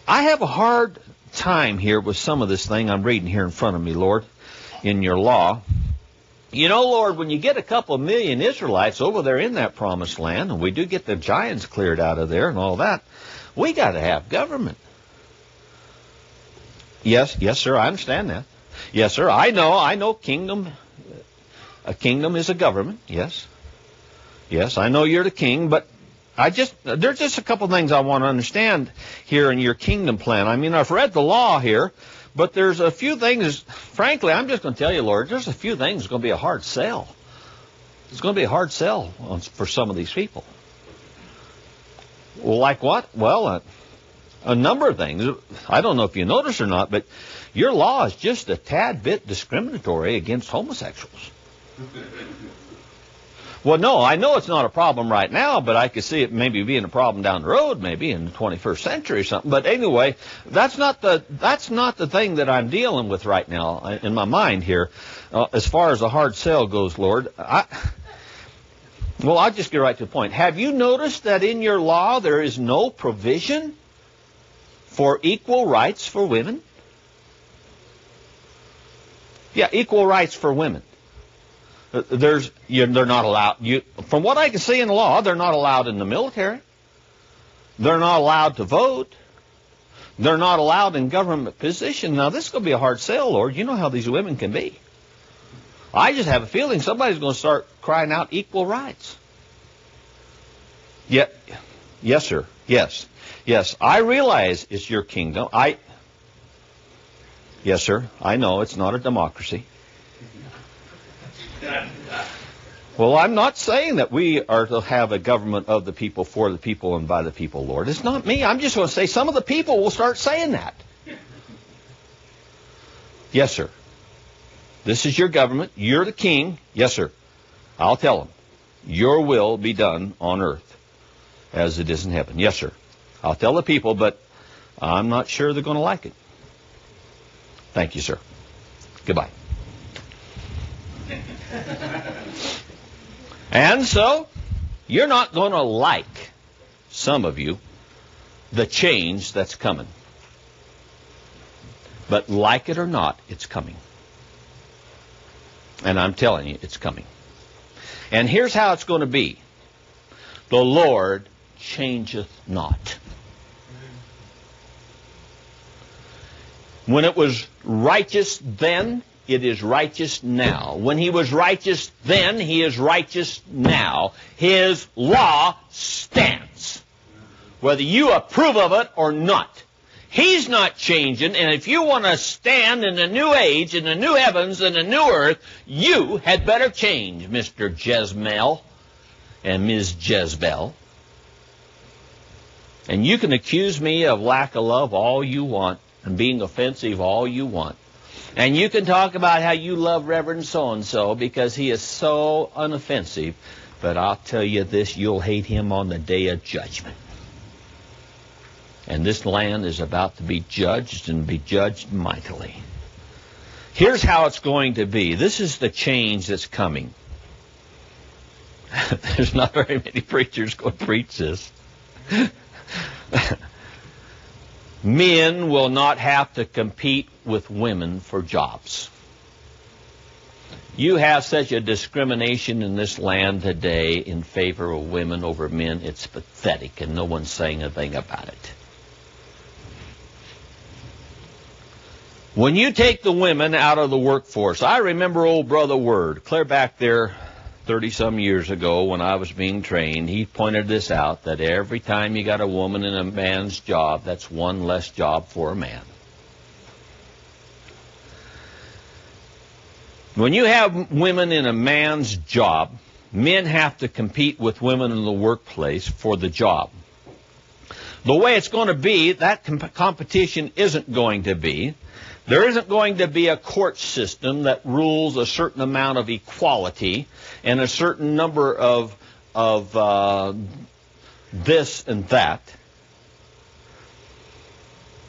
I have a hard time here with some of this thing I'm reading here in front of me, Lord, in your law. You know, Lord, when you get a couple of million Israelites over there in that promised land, and we do get the giants cleared out of there and all that, we got to have government. Yes, sir, I understand that. Yes, sir, I know kingdom. A kingdom is a government, yes. Yes, I know you're the king, but there's just a couple things I want to understand here in your kingdom plan. I mean, I've read the law here, but there's a few things, frankly, I'm just going to tell you, Lord, there's a few things that's going to be a hard sell. It's going to be a hard sell for some of these people. Well, like what? Well, a number of things. I don't know if you notice or not, but your law is just a tad bit discriminatory against homosexuals. Well, no, I know it's not a problem right now, but I could see it maybe being a problem down the road, maybe in the 21st century or something. But anyway, that's not the thing that I'm dealing with right now in my mind here, as far as the hard sell goes, Lord. I'll just get right to the point. Have you noticed that in your law there is no provision for equal rights for women? Yeah, equal rights for women. They're not allowed. From what I can see in the law, they're not allowed in the military. They're not allowed to vote. They're not allowed in government position. Now, this is going to be a hard sell, Lord. You know how these women can be. I just have a feeling somebody's going to start crying out equal rights. Yes, sir. Yes. I realize it's your kingdom. Yes, sir. I know it's not a democracy. Well, I'm not saying that we are to have a government of the people, for the people, and by the people, Lord. It's not me. I'm just going to say some of the people will start saying that. Yes, sir. This is your government. You're the king. Yes, sir. I'll tell them. Your will be done on earth as it is in heaven. Yes, sir. I'll tell the people, but I'm not sure they're going to like it. Thank you, sir. Goodbye. And so, you're not going to like, some of you, the change that's coming. But like it or not, it's coming. And I'm telling you, it's coming. And here's how it's going to be. The Lord changeth not. When it was righteous then, it is righteous now. When he was righteous then, he is righteous now. His law stands, whether you approve of it or not. He's not changing, and if you want to stand in the new age, in the new heavens, and the new earth, you had better change, Mr. Jezebel and Ms. Jezebel. And you can accuse me of lack of love all you want, and being offensive all you want. And you can talk about how you love Reverend so-and-so because he is so unoffensive. But I'll tell you this, you'll hate him on the day of judgment. And this land is about to be judged and be judged mightily. Here's how it's going to be. This is the change that's coming. There's not very many preachers going to preach this. Men will not have to compete with women for jobs. You have such a discrimination in this land today in favor of women over men. It's pathetic, and no one's saying a thing about it. When you take the women out of the workforce, I remember old Brother Word, clear back there 30-some years ago when I was being trained, he pointed this out, that every time you got a woman in a man's job, that's one less job for a man. When you have women in a man's job, men have to compete with women in the workplace for the job. The way it's going to be, that competition isn't going to be. There isn't going to be a court system that rules a certain amount of equality and a certain number of this and that.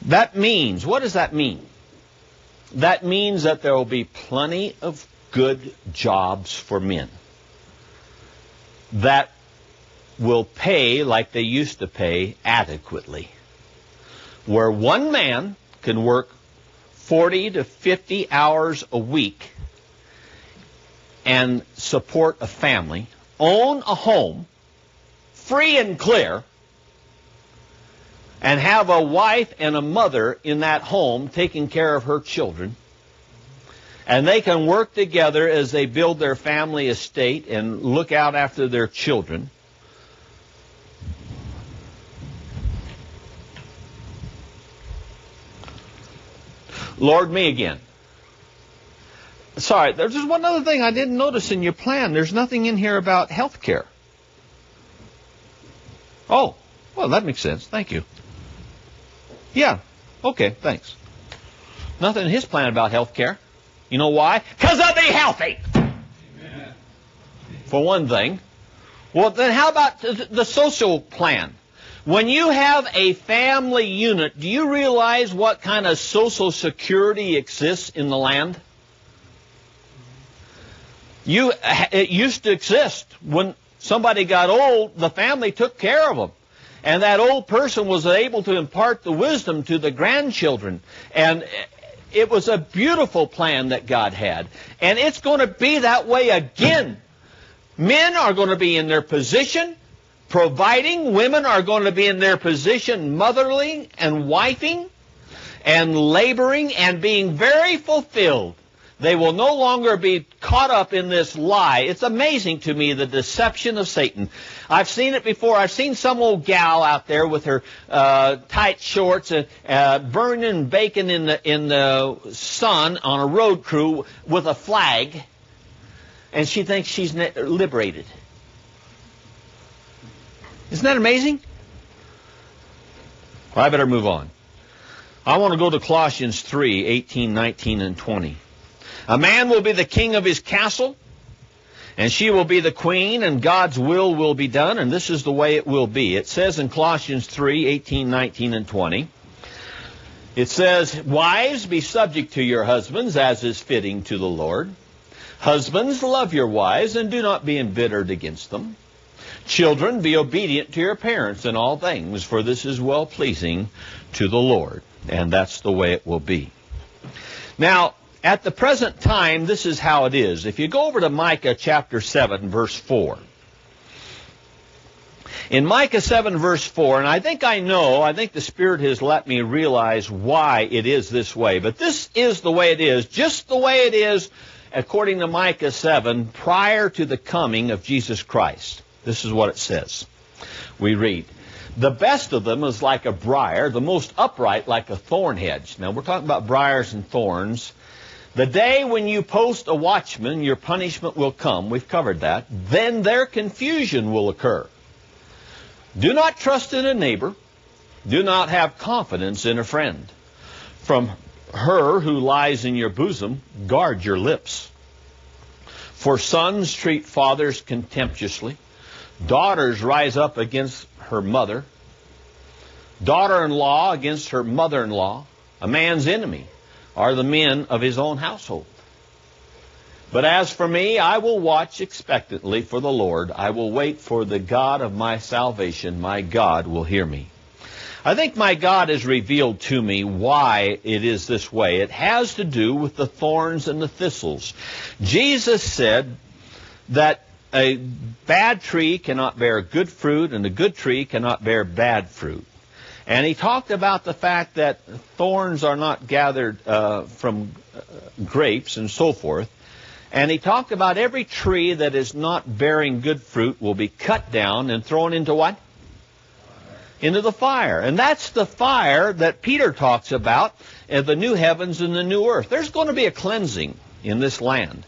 That means, what does that mean? That means that there will be plenty of good jobs for men that will pay like they used to pay adequately. where one man can work 40 to 50 hours a week and support a family, own a home, free and clear, and have a wife and a mother in that home taking care of her children. And they can work together as they build their family estate and look out after their children. Lord, me again. Sorry, there's just one other thing I didn't notice in your plan. There's nothing in here about health care. Oh, well, that makes sense. Thank you. Yeah, okay, thanks. Nothing in his plan about health care. You know why? Because I'll be healthy. Amen. For one thing. Well, then how about the social plan? When you have a family unit, do you realize what kind of social security exists in the land? It used to exist. When somebody got old, the family took care of them. And that old person was able to impart the wisdom to the grandchildren. And it was a beautiful plan that God had. And it's going to be that way again. Men are going to be in their position providing. Women are going to be in their position mothering and wifing and laboring and being very fulfilled. They will no longer be caught up in this lie. It's amazing to me, the deception of Satan. I've seen it before. I've seen some old gal out there with her tight shorts and burning bacon in the sun on a road crew with a flag, and she thinks she's liberated. Isn't that amazing? Well, I better move on. I want to go to Colossians 3, 18, 19, and 20. A man will be the king of his castle, and she will be the queen, and God's will be done, and this is the way it will be. It says in Colossians 3, 18, 19, and 20, it says, wives, be subject to your husbands, as is fitting to the Lord. Husbands, love your wives, and do not be embittered against them. Children, be obedient to your parents in all things, for this is well-pleasing to the Lord, and that's the way it will be. Now, at the present time, this is how it is. If you go over to Micah chapter 7, verse 4. In Micah 7, verse 4, and I think the Spirit has let me realize why it is this way. But this is the way it is, just the way it is, according to Micah 7, prior to the coming of Jesus Christ. This is what it says. We read, the best of them is like a briar, the most upright like a thorn hedge. Now, we're talking about briars and thorns. The day when you post a watchman, your punishment will come. We've covered that. Then their confusion will occur. Do not trust in a neighbor. Do not have confidence in a friend. From her who lies in your bosom, guard your lips. For sons treat fathers contemptuously. Daughters rise up against her mother. Daughter-in-law against her mother-in-law. A man's enemy are the men of his own household. But as for me, I will watch expectantly for the Lord. I will wait for the God of my salvation. My God will hear me. I think my God has revealed to me why it is this way. It has to do with the thorns and the thistles. Jesus said that a bad tree cannot bear good fruit, and a good tree cannot bear bad fruit. And he talked about the fact that thorns are not gathered from grapes and so forth. And he talked about every tree that is not bearing good fruit will be cut down and thrown into what? Into the fire. And that's the fire that Peter talks about, the new heavens and the new earth. There's going to be a cleansing in this land.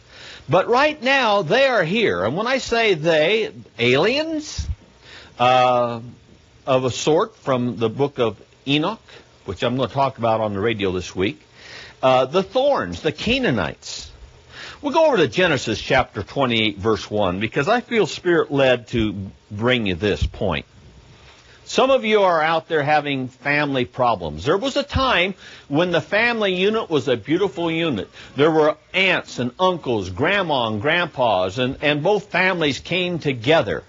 But right now, they are here. And when I say they, aliens of a sort from the book of Enoch, which I'm going to talk about on the radio this week, the thorns, the Canaanites. We'll go over to Genesis chapter 28, verse 1, because I feel Spirit-led to bring you this point. Some of you are out there having family problems. There was a time when the family unit was a beautiful unit. There were aunts and uncles, grandma and grandpas, and both families came together.